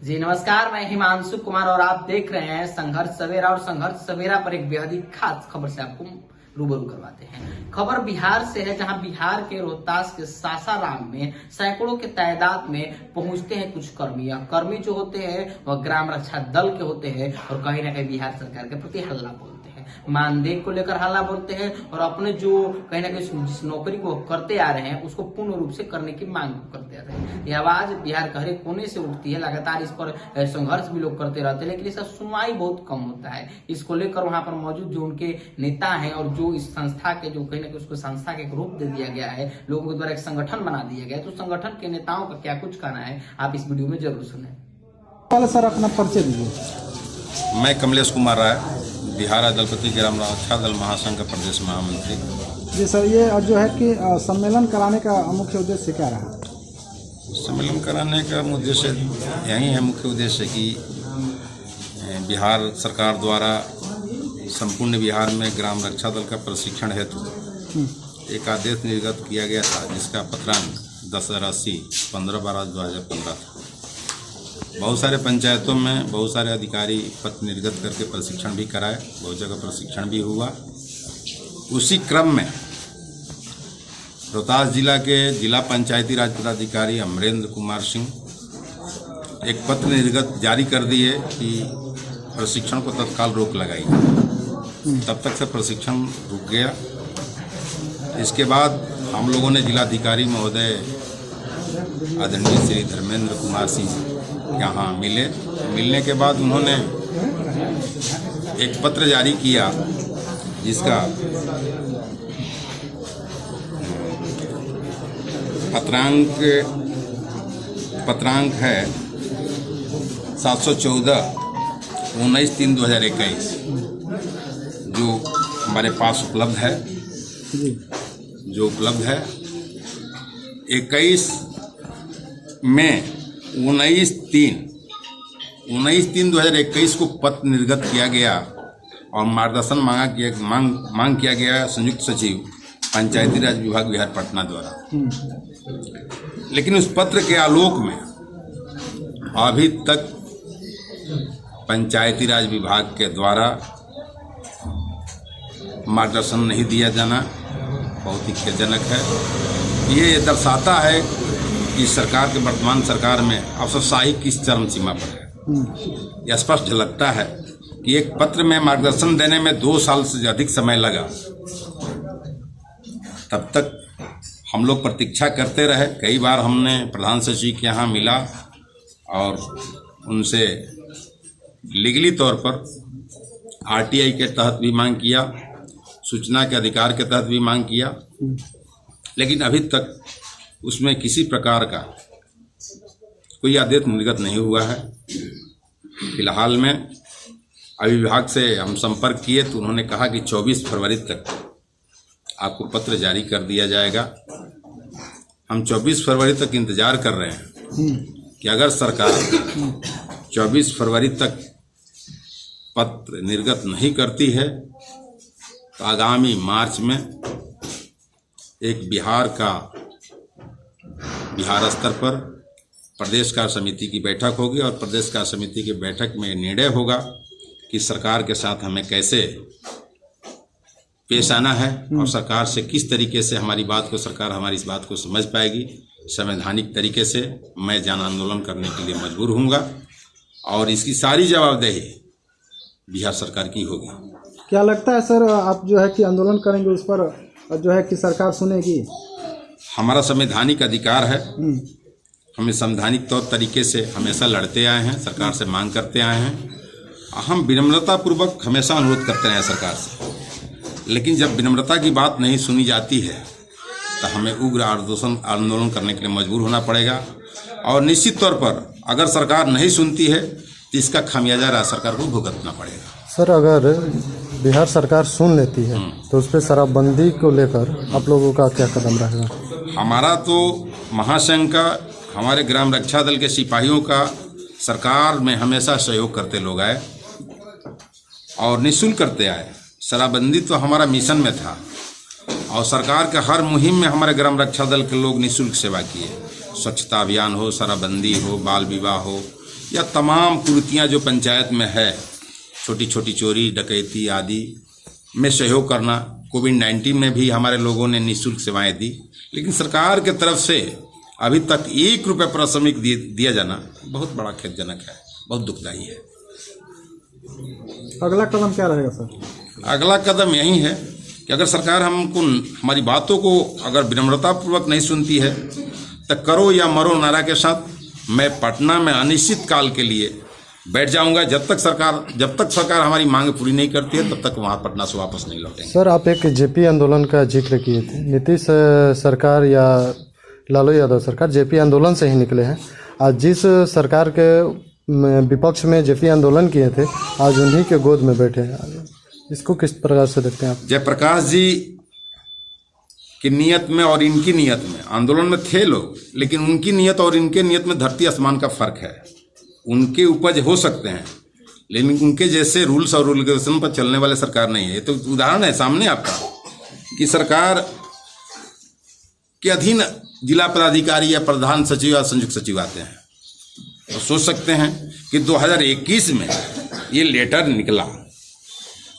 जी नमस्कार, मैं हिमांशु कुमार और आप देख रहे हैं संघर्ष सवेरा। और संघर्ष सवेरा पर एक बेहद ही खास खबर से आपको रूबरू करवाते हैं। खबर बिहार से है, जहां बिहार के रोहतास के सासाराम में सैकड़ों के तादाद में पहुंचते हैं कुछ कर्मी जो होते हैं वह ग्राम रक्षा दल के होते हैं और कहीं ना कहीं बिहार सरकार के प्रति हल्ला बोलते हैं, मानदेय को लेकर हल्ला बोलते हैं और अपने जो कहीं ना कहीं जिस नौकरी को करते आ रहे हैं उसको पूर्ण रूप से करने की मांग करते आ रहे हैं। यह आवाज बिहार के हर एक कोने से उठती है, लगातार इस पर संघर्ष भी लोग करते रहते हैं, लेकिन इसका सुनवाई बहुत कम होता है। इसको लेकर वहां पर मौजूद जो उनके नेता हैं और जो इस संस्था के जो कहीं ना कहीं उसको संस्था के एक रूप दे दिया गया है, लोगों के द्वारा एक संगठन बना दिया गया है, तो संगठन के नेताओं का क्या कुछ कहना है आप इस वीडियो में जरूर सुने। पहले सर अपना परिचय दीजिए। मैं कमलेश कुमार राय, बिहार दलपति ग्राम रक्षा दल महासंघ का प्रदेश महामंत्री। जी सर, ये जो है कि सम्मेलन कराने का मुख्य उद्देश्य क्या रहा? सम्मेलन कराने का उद्देश्य यही है, मुख्य उद्देश्य कि बिहार सरकार द्वारा संपूर्ण बिहार में ग्राम रक्षा दल का प्रशिक्षण हेतु एक आदेश निर्गत किया गया था, जिसका पत्रांक 10/80 15/12/2015 था। बहुत सारे पंचायतों में बहुत सारे अधिकारी पत्र निर्गत करके प्रशिक्षण भी कराए, बहुत जगह प्रशिक्षण भी हुआ। उसी क्रम में रोहतास जिला के जिला पंचायती राज पदाधिकारी अमरेंद्र कुमार सिंह एक पत्र निर्गत जारी कर दिए कि प्रशिक्षण को तत्काल रोक लगाई। तब तक से प्रशिक्षण रुक गया। इसके बाद हम लोगों ने जिलाधिकारी महोदय आदरणीय श्री धर्मेंद्र कुमार सिंह यहाँ मिलने के बाद उन्होंने एक पत्र जारी किया, जिसका पत्रांक है 714 19/3/2021, जो हमारे पास उपलब्ध है। 21 में 19/3/2021 को पत्र निर्गत किया गया और मार्गदर्शन मांग किया गया संयुक्त सचिव पंचायती राज विभाग बिहार पटना द्वारा। लेकिन उस पत्र के आलोक में अभी तक पंचायती राज विभाग के द्वारा मार्गदर्शन नहीं दिया जाना बहुत ही खेदजनक है। ये दर्शाता है कि सरकार के वर्तमान सरकार में अफसरशाही किस चरम सीमा पर है। यह स्पष्ट झलकता है कि एक पत्र में मार्गदर्शन देने में 2 साल से अधिक समय लगा। तब तक हम लोग प्रतीक्षा करते रहे। कई बार हमने प्रधान सचिव के यहाँ मिला और उनसे लीगली तौर पर आरटीआई के तहत भी मांग किया, सूचना के अधिकार के तहत भी मांग किया, लेकिन अभी तक उसमें किसी प्रकार का कोई आदेश निर्गत नहीं हुआ है। फिलहाल में अभी विभाग से हम संपर्क किए तो उन्होंने कहा कि 24 फरवरी तक आपको पत्र जारी कर दिया जाएगा। हम 24 फरवरी तक इंतजार कर रहे हैं कि अगर सरकार 24 फरवरी तक पत्र निर्गत नहीं करती है तो आगामी मार्च में एक बिहार स्तर पर प्रदेश कार्य समिति की बैठक होगी और प्रदेश कार्य समिति की बैठक में निर्णय होगा कि सरकार के साथ हमें कैसे पेश आना है और सरकार से किस तरीके से सरकार हमारी इस बात को समझ पाएगी। संवैधानिक तरीके से मैं जन आंदोलन करने के लिए मजबूर हूँगा और इसकी सारी जवाबदेही बिहार सरकार की होगी। क्या लगता है सर, आप जो है कि आंदोलन करेंगे उस पर जो है कि सरकार सुनेगी? हमारा संवैधानिक अधिकार है। हमें संवैधानिक तौर तरीके से हमेशा लड़ते आए हैं, सरकार से मांग करते आए हैं। हम विनम्रतापूर्वक हमेशा अनुरोध करते रहे सरकार से, लेकिन जब विनम्रता की बात नहीं सुनी जाती है तो हमें उग्र आंदोलन करने के लिए मजबूर होना पड़ेगा। और निश्चित तौर पर अगर सरकार नहीं सुनती है तो इसका खामियाजा राज्य सरकार को भुगतना पड़ेगा। सर, अगर बिहार सरकार सुन लेती है तो उस पर शराबबंदी को लेकर आप लोगों का क्या कदम रहेगा? हमारा तो महासंघ का, हमारे ग्राम रक्षा दल के सिपाहियों का सरकार में हमेशा सहयोग करते लोग आए और निःशुल्क करते आए। शराबबंदी तो हमारा मिशन में था और सरकार के हर मुहिम में हमारे ग्राम रक्षा दल के लोग निःशुल्क सेवा किए। स्वच्छता अभियान हो, शराबबंदी हो, बाल विवाह हो, या तमाम कुरीतियाँ जो पंचायत में है, छोटी छोटी चोरी डकैती आदि में सहयोग करना। कोविड-19 में भी हमारे लोगों ने निःशुल्क सेवाएं दी, लेकिन सरकार के तरफ से अभी तक 1 रुपये प्राथमिक दिया जाना बहुत बड़ा खेदजनक है, बहुत दुखदायी है। अगला कदम क्या रहेगा सर? अगला कदम यही है कि अगर सरकार हमको हमारी बातों को अगर विनम्रतापूर्वक नहीं सुनती है तो करो या मरो नारा के साथ मैं पटना में अनिश्चित काल के लिए बैठ जाऊंगा। जब तक सरकार हमारी मांग पूरी नहीं करती है तब तक वहां पटना से वापस नहीं लौटेंगे। सर, आप एक जेपी आंदोलन का जिक्र किए थे। नीतीश सरकार या लालू यादव सरकार जेपी आंदोलन से ही निकले हैं। आज जिस सरकार के विपक्ष में जेपी आंदोलन किए थे, आज उन्हीं के गोद में बैठे हैं। इसको किस प्रकार से देखते हैं आप? जयप्रकाश जी की नीयत में और इनकी नीयत में, आंदोलन में थे लोग, लेकिन उनकी नीयत और इनके नीयत में धरती आसमान का फर्क है। उनके उपज हो सकते हैं, लेकिन उनके जैसे रूल्स और रेगुलेशन पर चलने वाले सरकार नहीं है। ये तो उदाहरण है सामने आपका कि सरकार के अधीन जिला पदाधिकारी या प्रधान सचिव या संयुक्त सचिव आते हैं। तो सोच सकते हैं कि 2021 में ये लेटर निकला,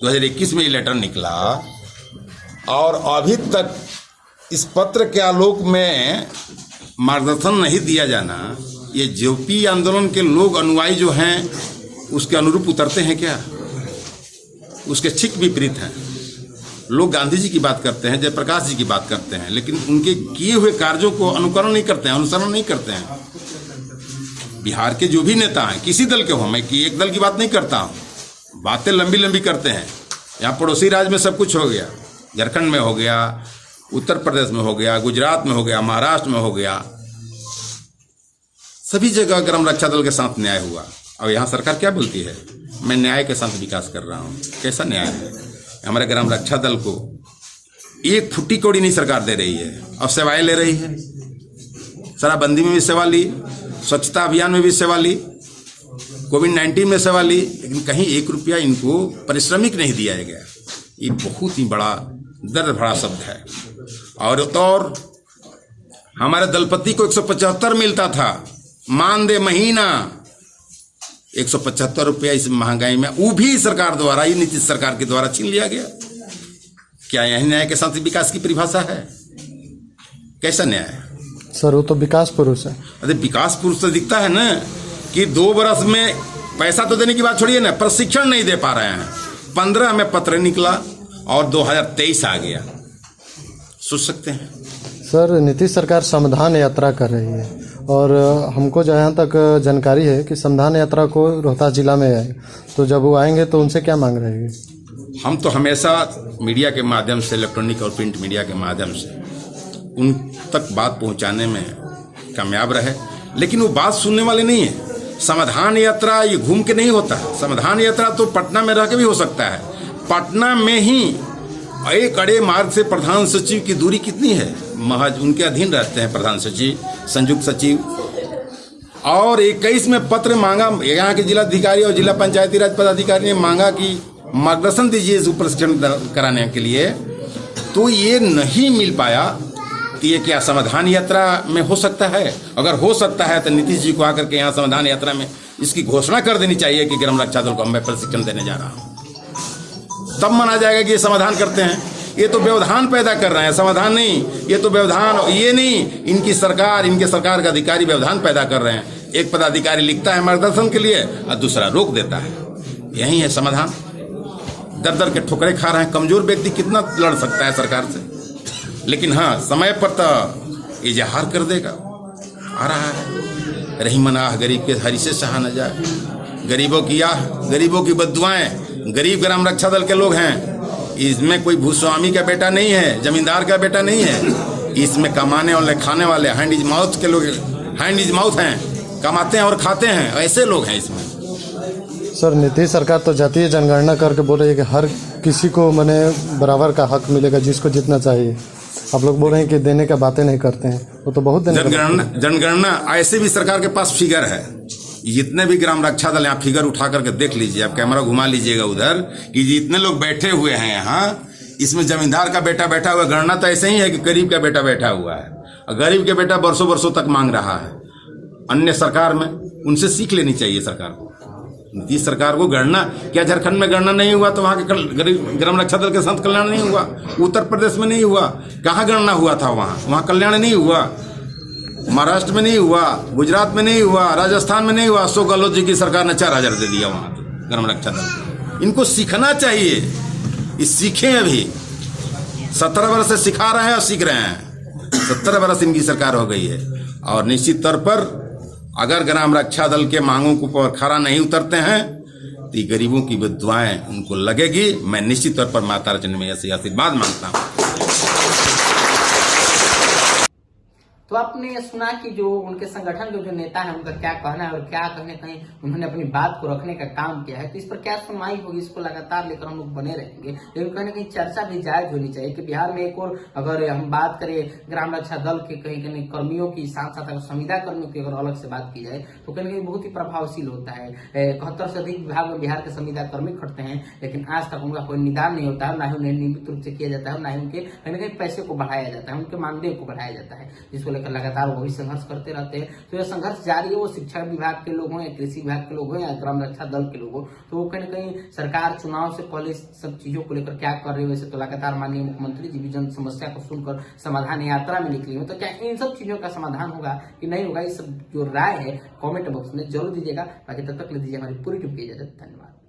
2021 में ये लेटर निकला और अभी तक इस पत्र के आलोक में मार्गदर्शन नहीं दिया जाना, ये जेपी आंदोलन के लोग अनुयायी जो हैं उसके अनुरूप उतरते हैं क्या? उसके ठीक विपरीत हैं। लोग गांधी जी की बात करते हैं, जयप्रकाश जी की बात करते हैं, लेकिन उनके किए हुए कार्यों को अनुकरण नहीं करते हैं, अनुसरण नहीं करते हैं। बिहार के जो भी नेता हैं, किसी दल के हो, मैं कि एक दल की बात नहीं करता हूँ, बातें लंबी लंबी करते हैं। यहाँ पड़ोसी राज्य में सब कुछ हो गया, झारखंड में हो गया, उत्तर प्रदेश में हो गया, गुजरात में हो गया, महाराष्ट्र में हो गया, सभी जगह ग्राम रक्षा दल के साथ न्याय हुआ। और यहाँ सरकार क्या बोलती है, मैं न्याय के साथ विकास कर रहा हूँ। कैसा न्याय है? हमारे ग्राम रक्षा दल को एक फुट्टी कौड़ी नहीं सरकार दे रही है और सेवाएं ले रही है। शराबबंदी में भी सेवा ली, स्वच्छता अभियान में भी सेवा ली, कोविड-19 में सेवा ली, लेकिन कहीं 1 रुपया इनको पारिश्रमिक नहीं दिया गया। ये बहुत ही बड़ा दर्द भरा शब्द है। और हमारे दलपति को 175 मिलता था मानदेय महीना, 175 रुपया इस महंगाई में वो भी सरकार द्वारा, ये नीतीश सरकार के द्वारा छीन लिया गया। क्या यही न्याय के साथ विकास की परिभाषा है? कैसा न्याय है सर? वो तो विकास पुरुष है। अरे विकास पुरुष तो दिखता है ना कि 2 बरस में पैसा तो देने की बात छोड़िए ना, प्रशिक्षण नहीं दे पा रहे हैं। 15 में पत्र निकला और 2023 आ गया। सोच सकते हैं सर, नीतीश सरकार संविधान यात्रा कर रही है और हमको जहाँ तक जानकारी है कि संविधान यात्रा को रोहतास जिला में आए, तो जब वो आएंगे तो उनसे क्या मांग रहेगी? हम तो हमेशा मीडिया के माध्यम से, इलेक्ट्रॉनिक और प्रिंट मीडिया के माध्यम से उन तक बात पहुंचाने में कामयाब रहे, लेकिन वो बात सुनने वाले नहीं है। संविधान यात्रा ये घूम के नहीं होता है। संविधान यात्रा तो पटना में रह के भी हो सकता है। पटना में ही एक अड़े मार्ग से प्रधान सचिव की दूरी कितनी है? महज उनके अधीन रहते हैं प्रधान सचिव, संयुक्त सचिव। और 21 में पत्र मांगा, यहाँ के जिलाधिकारी और जिला पंचायती राज पदाधिकारी ने मांगा कि मार्गदर्शन दीजिए इस प्रशिक्षण कराने के लिए, तो ये नहीं मिल पाया। तो ये क्या संविधान यात्रा में हो सकता है? अगर हो सकता है तो नीतीश जी को आकर के यहाँ संविधान यात्रा में इसकी घोषणा कर देनी चाहिए कि ग्राम रक्षा दल को मैं प्रशिक्षण देने जा रहा हूँ, तब माना जाएगा कि ये समाधान करते हैं। ये तो व्यवधान पैदा कर रहे हैं, समाधान नहीं। ये तो व्यवधान, ये नहीं, इनकी सरकार, इनके सरकार का अधिकारी व्यवधान पैदा कर रहे हैं। एक पदाधिकारी लिखता है मार्गदर्शन के लिए और दूसरा रोक देता है। यही है समाधान। दर दर के ठोकरे खा रहे हैं। कमजोर व्यक्ति कितना लड़ सकता है सरकार से? लेकिन हाँ, समय पर तो इजहार कर देगा। आ रहा है, रही मनाह गरीब के हरी से सहा न जाए। गरीबों की आह, गरीबों की बद्दुआएं। गरीब ग्राम रक्षा दल के लोग हैं। इसमें कोई भूस्वामी का बेटा नहीं है, जमींदार का बेटा नहीं है। इसमें कमाने वाले, खाने वाले, हैंड इज माउथ के लोग, हैंड इज माउथ हैं, कमाते हैं और खाते हैं, ऐसे लोग हैं इसमें। सर, नीतीश सरकार तो जातीय जनगणना करके बोल रही है कि हर किसी को माने बराबर का हक मिलेगा, जिसको जितना चाहिए। आप लोग बोल रहे हैं कि देने का बातें नहीं करते हैं, वो तो बहुत जनगणना ऐसे भी सरकार के पास फिगर है। जितने भी ग्राम रक्षा दल, यहाँ फिगर उठा करके देख लीजिए, आप कैमरा घुमा लीजिएगा उधर, कि जितने लोग बैठे हुए हैं यहाँ, इसमें जमींदार का बेटा बैठा हुआ। गणना तो ऐसे ही है कि गरीब का बेटा बैठा हुआ है, और गरीब के बेटा बरसों बरसों तक मांग रहा है। अन्य सरकार में उनसे सीख लेनी चाहिए सरकार को। नीतीश सरकार को गणना, क्या झारखंड में गणना नहीं हुआ तो वहां के ग्राम रक्षा दल के साथ कल्याण नहीं हुआ? उत्तर प्रदेश में नहीं हुआ? कहाँ गणना हुआ था? वहां कल्याण नहीं हुआ? महाराष्ट्र में नहीं हुआ? गुजरात में नहीं हुआ? राजस्थान में नहीं हुआ? अशोक गहलोत जी की सरकार ने 4000 दे दिया वहां ग्राम रक्षा दल। इनको सीखना चाहिए, इस सीखें अभी। 17 वर्ष से सिखा रहे हैं और सीख रहे हैं। 17 वर्ष इनकी सरकार हो गई है और निश्चित तौर पर अगर ग्राम रक्षा दल के मांगों को पर खरा नहीं उतरते हैं तो गरीबों की दुआएं उनको लगेगी। मैं निश्चित तौर पर माता रानी मैया से आशीर्वाद मांगता हूं। तो आपने सुना कि जो उनके संगठन के जो नेता है उनका क्या कहना है और क्या कहने कहीं उन्होंने अपनी बात को रखने का काम किया है। तो इस पर क्या सुनवाई होगी, इसको लगातार लेकर हम लोग बने रहेंगे। लेकिन कहीं ना कहीं चर्चा भी जायज होनी चाहिए कि बिहार में एक और अगर हम बात करें ग्राम रक्षा दल के कहीं कहीं कर्मियों की, साथ साथ अगर संविदा कर्मियों की अगर अलग से बात की जाए तो कहीं ना कहीं बहुत ही प्रभावशील होता है। 71 से अधिक विभाग में बिहार के संविदा कर्मी खटते हैं, लेकिन आज तक उनका कोई निदान नहीं होता है, ना ही उन्हें नियमित रूप से किया जाता है, ना ही उनके कहीं ना कहीं पैसे को बढ़ाया जाता है, उनके मानदेय को बढ़ाया जाता है, जिसको लेकर लगातार वो भी संघर्ष करते रहते हैं। तो यह संघर्ष जारी है, वो शिक्षा विभाग के लोग हों या कृषि विभाग के लोग हों या ग्राम रक्षा दल के लोग हों। तो वो कहीं ना कहीं सरकार चुनाव से पहले सब चीजों को लेकर क्या कर रही है। वैसे तो लगातार माननीय मुख्यमंत्री जी भी जन समस्या को सुनकर समाधान यात्रा में निकली है। तो क्या इन सब चीजों का समाधान होगा कि नहीं होगा, इस सब जो राय है कॉमेंट बॉक्स में जरूर दीजिएगा। बाकी तब तक ले दीजिए हमारी पूरी टीम की इजाजत। धन्यवाद।